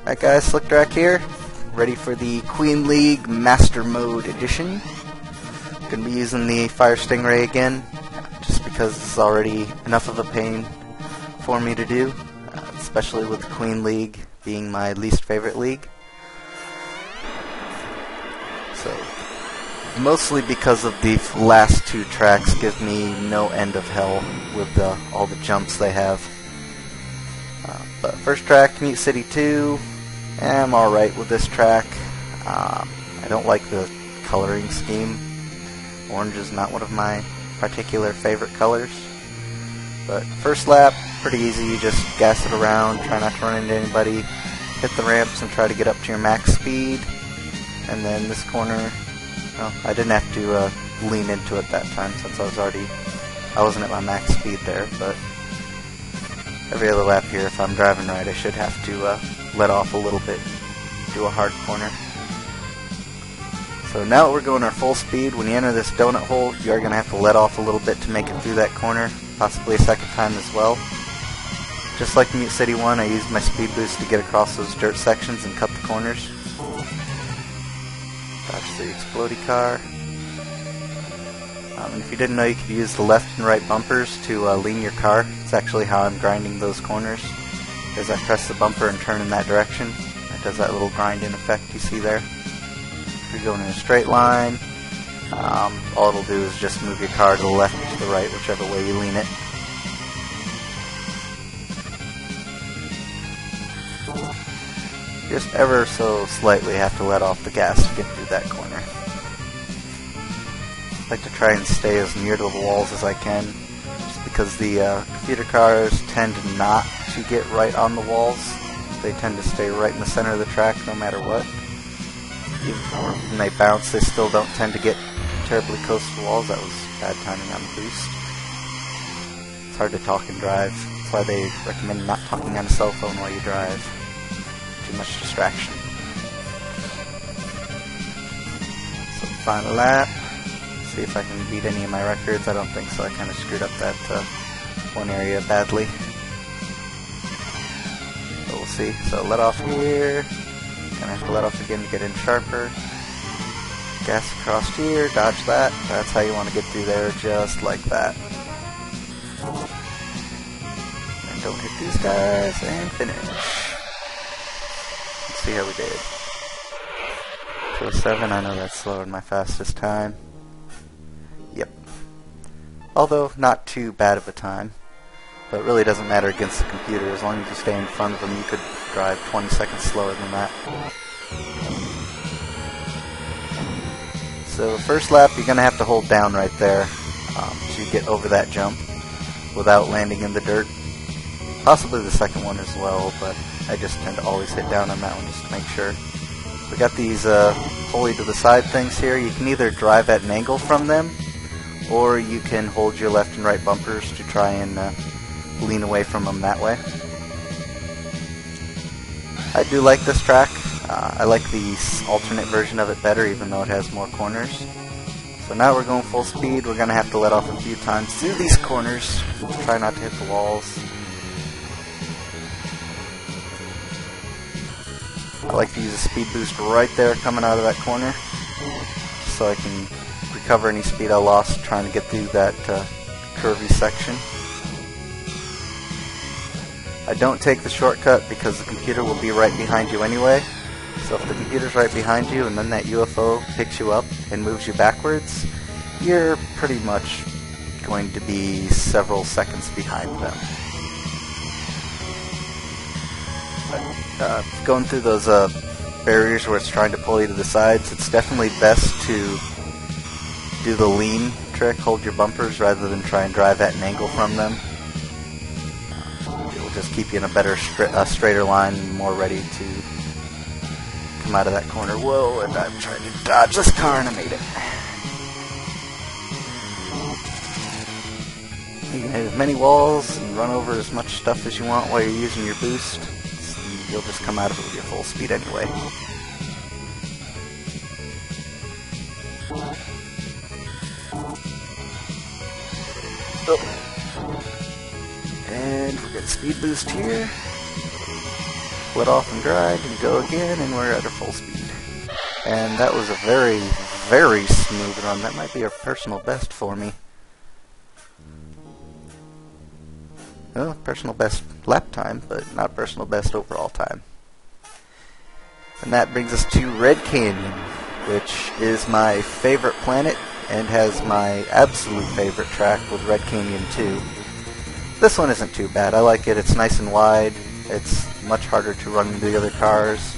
Alright guys, Slickdrack here, ready for the Queen League Master Mode Edition. Gonna be using the Fire Stingray again, just because it's already enough of a pain for me to do, especially with the Queen League being my least favorite league. So, mostly because of the last two tracks give me no end of hell with all the jumps they have. But first track, Mute City 2, I'm alright with this track. I don't like the coloring scheme. Orange is not one of my particular favorite colors. But first lap, pretty easy, you just gas it around, try not to run into anybody, hit the ramps and try to get up to your max speed. And then this corner, well, I didn't have to lean into it that time since I wasn't at my max speed there, but every other lap here, if I'm driving right, I should have to let off a little bit, do a hard corner. So now that we're going our full speed, when you enter this donut hole, you are going to have to let off a little bit to make it through that corner, possibly a second time as well. Just like Mute City 1, I used my speed boost to get across those dirt sections and cut the corners. Dodge the explodey car. And if you didn't know, you could use the left and right bumpers to lean your car. It's actually how I'm grinding those corners. As I press the bumper and turn in that direction, it does that little grinding effect you see there. If you're going in a straight line, all it'll do is just move your car to the left or to the right, whichever way you lean it. Just ever so slightly have to let off the gas to get through that corner. I like to try and stay as near to the walls as I can, just because the computer cars tend not to get right on the walls. They tend to stay right in the center of the track no matter what. Even when they bounce, they still don't tend to get terribly close to the walls. That was bad timing on the boost. It's hard to talk and drive. That's why they recommend not talking on a cell phone while you drive. Too much distraction. So final lap. See if I can beat any of my records. I don't think so. I kind of screwed up that one area badly. But we'll see. So let off here. Gonna have to let off again to get in sharper. Gas across here. Dodge that. That's how you want to get through there, just like that. And don't hit these guys. And finish. Let's see how we did. 207. I know that's slower than my fastest time. Yep. Although, not too bad of a time. But it really doesn't matter against the computer. As long as you stay in front of them, you could drive 20 seconds slower than that. So, first lap, you're going to have to hold down right there to get over that jump without landing in the dirt. Possibly the second one as well, but I just tend to always hit down on that one just to make sure. We got these pulley to the side things here. You can either drive at an angle from them, or you can hold your left and right bumpers to try and lean away from them that way. I do like this track. I like the alternate version of it better, even though it has more corners. So now we're going full speed. We're going to have to let off a few times through these corners. Try not to hit the walls. I like to use a speed boost right there coming out of that corner, so I can recover any speed I lost trying to get through that curvy section. I don't take the shortcut because the computer will be right behind you anyway. So if the computer's right behind you and then that UFO picks you up and moves you backwards, you're pretty much going to be several seconds behind them. But, going through those barriers where it's trying to pull you to the sides, it's definitely best to do the lean trick, hold your bumpers rather than try and drive at an angle from them. It will just keep you in a better, straighter line and more ready to come out of that corner. Whoa, and I'm trying to dodge this car and I made it. You can hit as many walls and run over as much stuff as you want while you're using your boost. You'll just come out of it with your full speed anyway. Oh. And we'll get speed boost here. let off and grind, and go again, and we're at our full speed. And that was a very, very smooth run. That might be a personal best for me. Well, personal best lap time, but not personal best overall time. And that brings us to Red Canyon, which is my favorite planet and has my absolute favorite track with Red Canyon 2. This one isn't too bad. I like it. It's nice and wide. It's much harder to run into the other cars.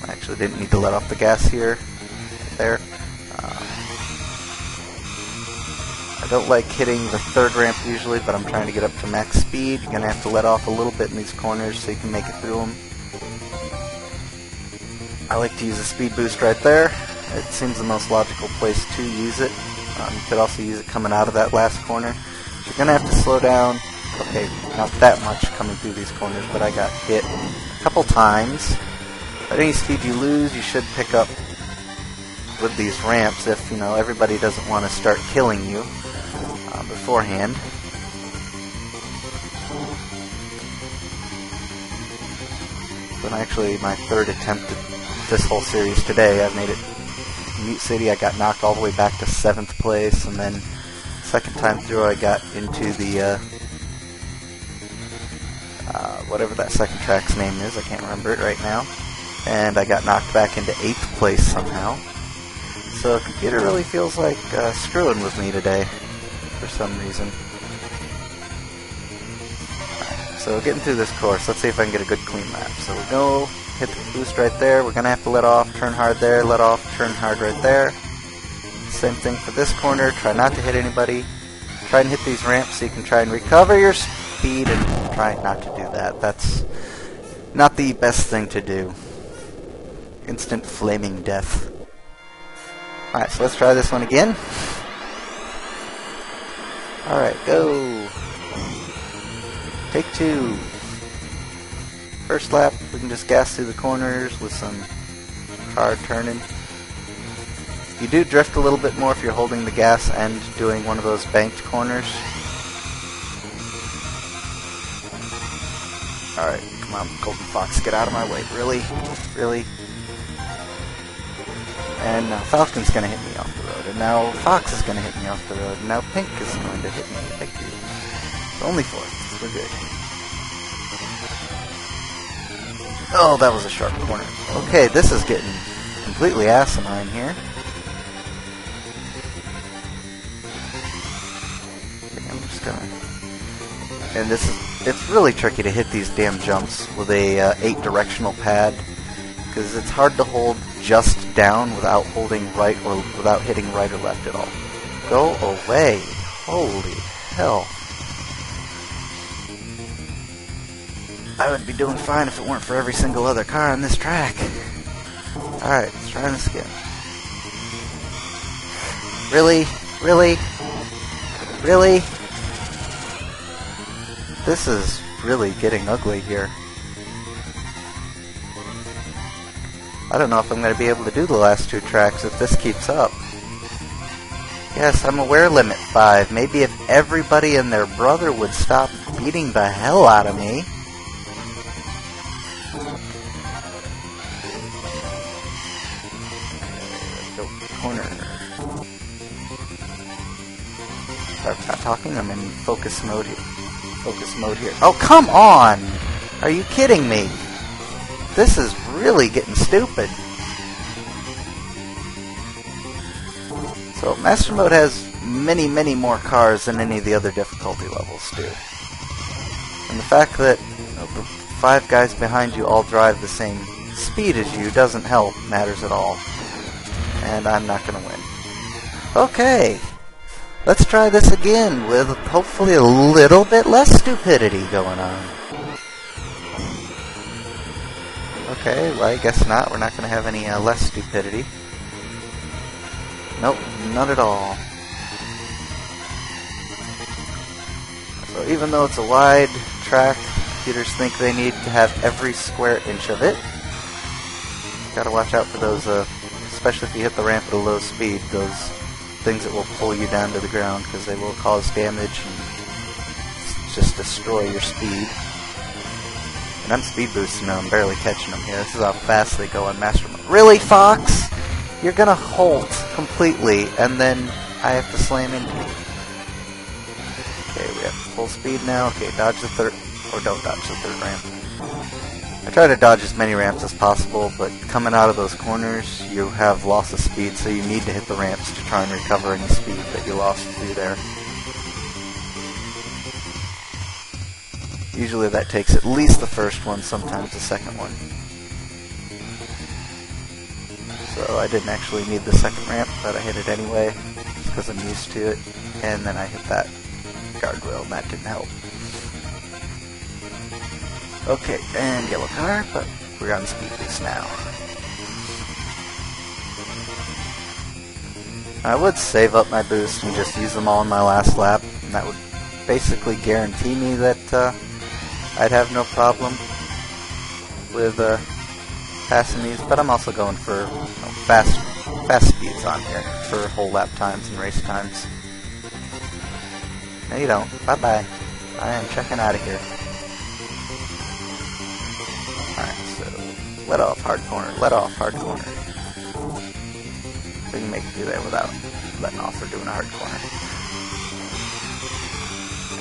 I actually didn't need to let off the gas here. There. I don't like hitting the third ramp usually, but I'm trying to get up to max speed. You're going to have to let off a little bit in these corners so you can make it through them. I like to use a speed boost right there. It seems the most logical place to use it. You could also use it coming out of that last corner. You're going to have to slow down. Okay, not that much coming through these corners, but I got hit a couple times. At any speed you lose, you should pick up with these ramps if, you know, everybody doesn't want to start killing you beforehand. But actually, my third attempt at this whole series today, I've made it Mute City. I got knocked all the way back to 7th place, and then second time through I got into the whatever that second track's name is. I can't remember it right now. And I got knocked back into 8th place somehow. So the computer really feels like screwing with me today for some reason. Right, so getting through this course, let's see if I can get a good clean lap. So we'll go hit the boost right there. We're going to have to let off, turn hard there, let off, turn hard right there. Same thing for this corner. Try not to hit anybody. Try and hit these ramps so you can try and recover your speed, and try not to do that. That's not the best thing to do. Instant flaming death. Alright, so let's try this one again. Alright, go. Take 2. First lap, we can just gas through the corners with some hard turning. You do drift a little bit more if you're holding the gas and doing one of those banked corners. Alright, come on, Golden Fox, get out of my way. Really? Really? And now Falcon's going to hit me off the road. And now Fox is going to hit me off the road. And now Pink is going to hit me. Thank you. It's only 4th. We're good. Oh, that was a sharp corner. Okay, this is getting completely asinine here. Okay, I'm just going to... And this is... It's really tricky to hit these damn jumps with a 8 directional pad. Because it's hard to hold just down without holding right or without hitting right or left at all. Go away. Holy hell. I would be doing fine if it weren't for every single other car on this track. Alright, let's try this again. Really? Really? Really? This is really getting ugly here. I don't know if I'm going to be able to do the last 2 tracks if this keeps up. Yes, I'm aware limit 5. Maybe if everybody and their brother would stop beating the hell out of me. Go corner. Sorry, I'm not talking. I'm in focus mode here. Focus mode here. Oh, come on! Are you kidding me? This is really getting stupid. So, Master Mode has many, many more cars than any of the other difficulty levels do. And the fact that the 5 guys behind you all drive the same speed as you doesn't help matters at all. And I'm not going to win. Okay, let's try this again with hopefully a little bit less stupidity going on. Okay, well, I guess not. We're not going to have any less stupidity. Nope, not at all. So even though it's a wide track, computers think they need to have every square inch of it. Gotta watch out for those, especially if you hit the ramp at a low speed, those things that will pull you down to the ground, because they will cause damage and just destroy your speed. And I'm speed boosting them, I'm barely catching them here. This is how fast they go on Master Mode. Really, Fox? You're gonna halt completely, and then I have to slam into you. Okay, we have full speed now. Okay, dodge the third, or don't dodge the third ramp. I try to dodge as many ramps as possible, but coming out of those corners, you have loss of speed, so you need to hit the ramps to try and recover any speed that you lost through there. Usually that takes at least the first one, sometimes the second one. So I didn't actually need the second ramp, but I hit it anyway, because I'm used to it. And then I hit that guardrail, and that didn't help. Okay, and yellow car, but we're on speed boost now. I would save up my boost and just use them all in my last lap, and that would basically guarantee me that I'd have no problem with passing these, but I'm also going for fast speeds on here for whole lap times and race times. No, you don't. Bye-bye. I am checking out of here. Alright, so let off hard corner, let off hard corner. We can make it through there without letting off or doing a hard corner.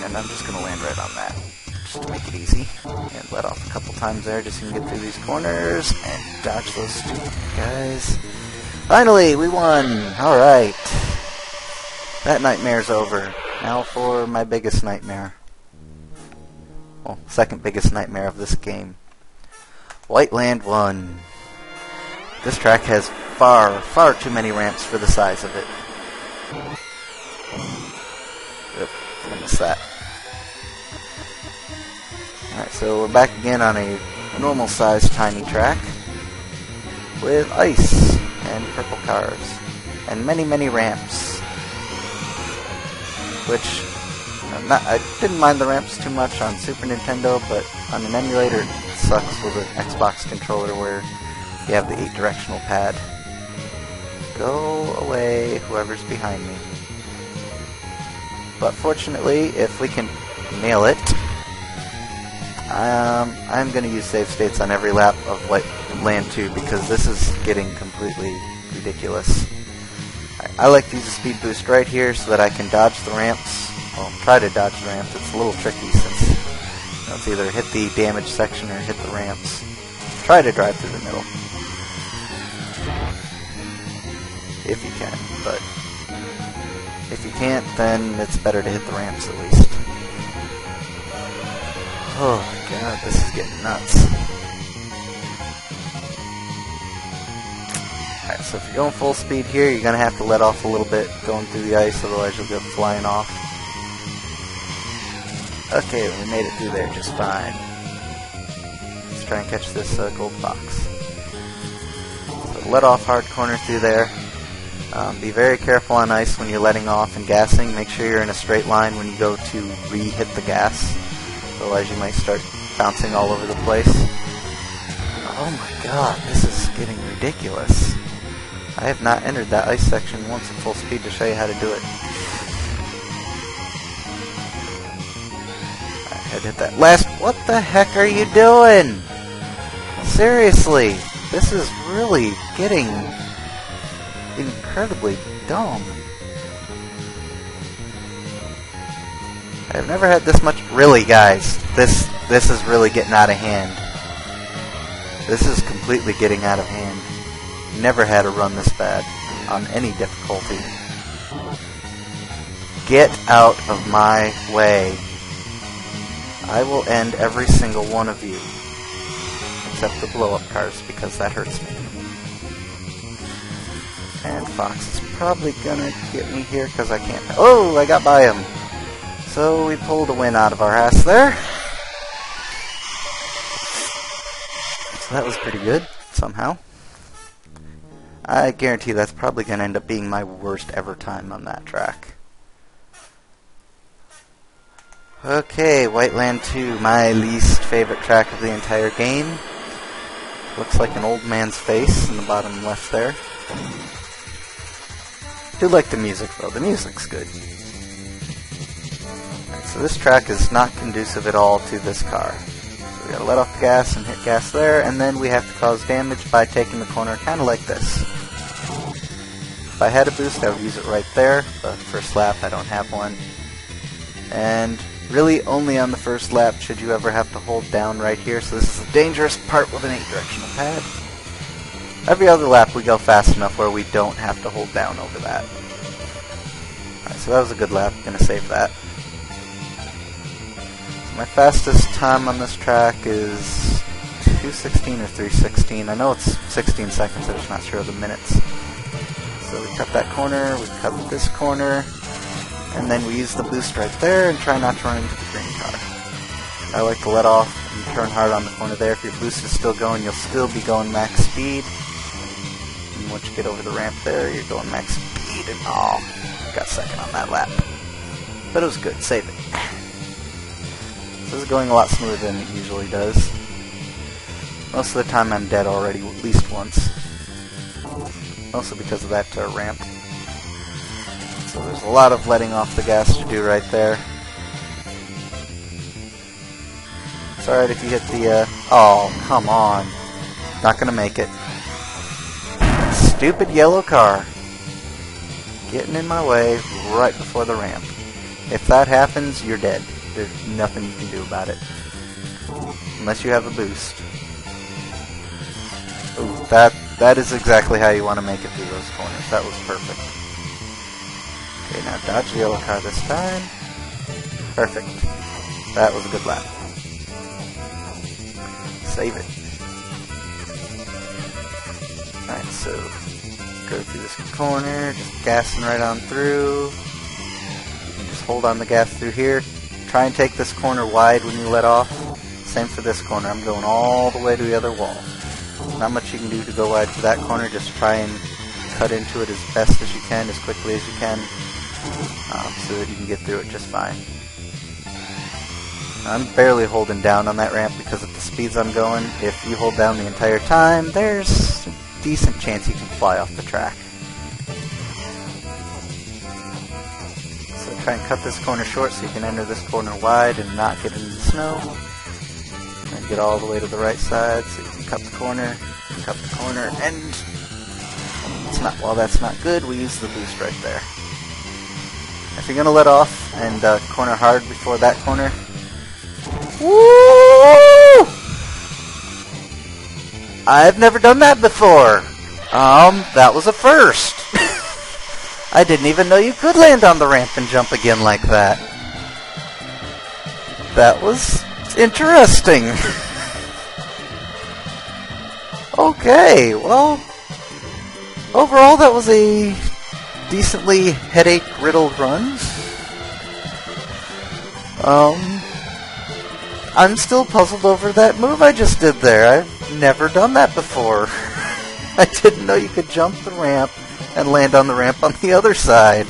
And I'm just going to land right on that, just to make it easy. And let off a couple times there just so you can get through these corners and dodge those stupid guys. Finally, we won! Alright. That nightmare's over. Now for my biggest nightmare. Well, second biggest nightmare of this game. Whiteland 1. This track has far, far too many ramps for the size of it. Yep, I missed that. Alright, so we're back again on a normal sized tiny track with ice and purple cars and many, many ramps. Which, I didn't mind the ramps too much on Super Nintendo, but on an emulator it sucks with an Xbox controller where you have the 8-directional pad. Go away, whoever's behind me. But fortunately, if we can nail it, I'm going to use save states on every lap of Whiteland 2 because this is getting completely ridiculous. I like to use a speed boost right here so that I can dodge the ramps. Well, try to dodge the ramps. It's a little tricky since it's either hit the damage section or hit the ramps. Try to drive through the middle. If you can, but if you can't, then it's better to hit the ramps at least. Oh my god, this is getting nuts. Alright, so if you're going full speed here, you're going to have to let off a little bit going through the ice, otherwise you'll go flying off. Okay, we made it through there just fine. Let's try and catch this gold fox. So let off hard corner through there. Be very careful on ice when you're letting off and gassing. Make sure you're in a straight line when you go to re-hit the gas. Otherwise you might start bouncing all over the place. Oh my god, this is getting ridiculous. I have not entered that ice section once at full speed to show you how to do it. I had to hit that last... What the heck are you doing? Seriously, this is really getting incredibly dumb. I've never had this much... Really, guys, this is really getting out of hand. This is completely getting out of hand. Never had a run this bad on any difficulty. Get out of my way. I will end every single one of you. Except the blow-up cars, because that hurts me. And Fox is probably gonna get me here, because I can't... Oh, I got by him! So we pulled a win out of our ass there. So that was pretty good, somehow. I guarantee that's probably going to end up being my worst ever time on that track. Okay, Whiteland 2, my least favorite track of the entire game. Looks like an old man's face in the bottom left there. Do like the music though, the music's good. Right, so this track is not conducive at all to this car. So we gotta let off the gas and hit gas there, and then we have to cause damage by taking the corner kind of like this. If I had a boost, I would use it right there, but first lap I don't have one. And really only on the first lap should you ever have to hold down right here, so this is a dangerous part with an 8-directional pad. Every other lap we go fast enough where we don't have to hold down over that. Alright, so that was a good lap, gonna save that. So my fastest time on this track is 2:16 or 3:16. I know it's 16 seconds, I'm just not sure of the minutes. So we cut that corner, we cut this corner, and then we use the boost right there and try not to run into the green car. I like to let off and turn hard on the corner there. If your boost is still going, you'll still be going max speed. And once you get over the ramp there, you're going max speed, and oh, got second on that lap. But it was good, save it. So this is going a lot smoother than it usually does. Most of the time I'm dead already, at least once. Mostly because of that ramp. So there's a lot of letting off the gas to do right there. It's alright if you hit the, oh, come on. Not gonna make it. Stupid yellow car. Getting in my way right before the ramp. If that happens, you're dead. There's nothing you can do about it. Unless you have a boost. Ooh, that is exactly how you want to make it through those corners. That was perfect. Okay, now dodge the yellow car this time. Perfect. That was a good lap. Save it. Alright, so go through this corner, just gassing right on through. You can just hold on the gas through here. Try and take this corner wide when you let off. Same for this corner. I'm going all the way to the other wall. Not much you can do to go wide for that corner. Just try and cut into it as best as you can, as quickly as you can, so that you can get through it just fine. I'm barely holding down on that ramp because at the speeds I'm going, if you hold down the entire time, there's a decent chance you can fly off the track. So try and cut this corner short so you can enter this corner wide and not get into the snow. And get all the way to the right side so you can cut the corner, and it's not, well, that's not good, we use the boost right there. If you're going to let off and corner hard before that corner, woo! I've never done that before. That was a first. I didn't even know you could land on the ramp and jump again like that. That was interesting. Okay, well, overall that was a decently headache-riddled run. I'm still puzzled over that move I just did there. I've never done that before. I didn't know you could jump the ramp and land on the ramp on the other side.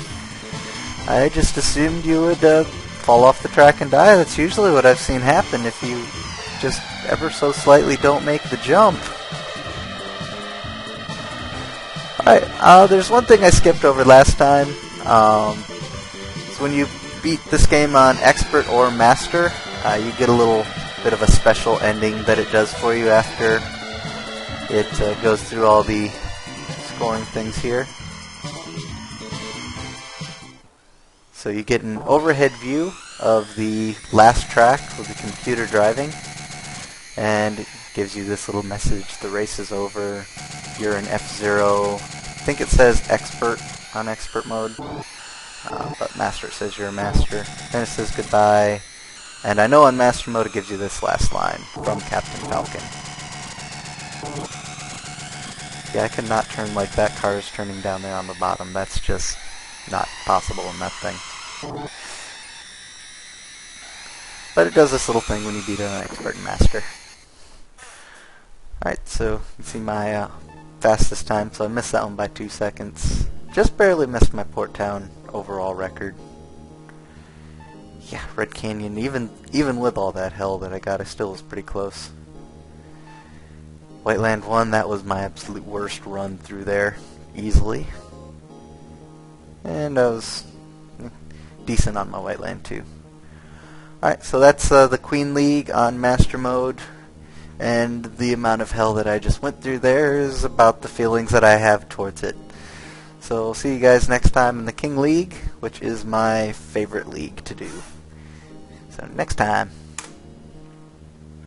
I just assumed you would fall off the track and die. That's usually what I've seen happen if you just ever so slightly don't make the jump. Alright, there's one thing I skipped over last time. So when you beat this game on Expert or Master, you get a little bit of a special ending that it does for you after it goes through all the scoring things here. So you get an overhead view of the last track with the computer driving, and it gives you this little message: the race is over, you're in F-Zero. I think it says Expert on Expert mode, but Master, it says you're a Master. Then it says goodbye, and I know on Master mode it gives you this last line from Captain Falcon. Yeah, I cannot turn like that car is turning down there on the bottom. That's just not possible in that thing. But it does this little thing when you beat an Expert and Master. Alright, so you can see my fastest time, so I missed that one by 2 seconds. Just barely missed my Port Town overall record. Yeah, Red Canyon, even with all that hell that I got, I still was pretty close. Whiteland 1, that was my absolute worst run through there, easily. And I was decent on my Whiteland 2. Alright, so that's the Queen League on Master Mode. And the amount of hell that I just went through there is about the feelings that I have towards it. So see you guys next time in the King League, which is my favorite league to do. So next time.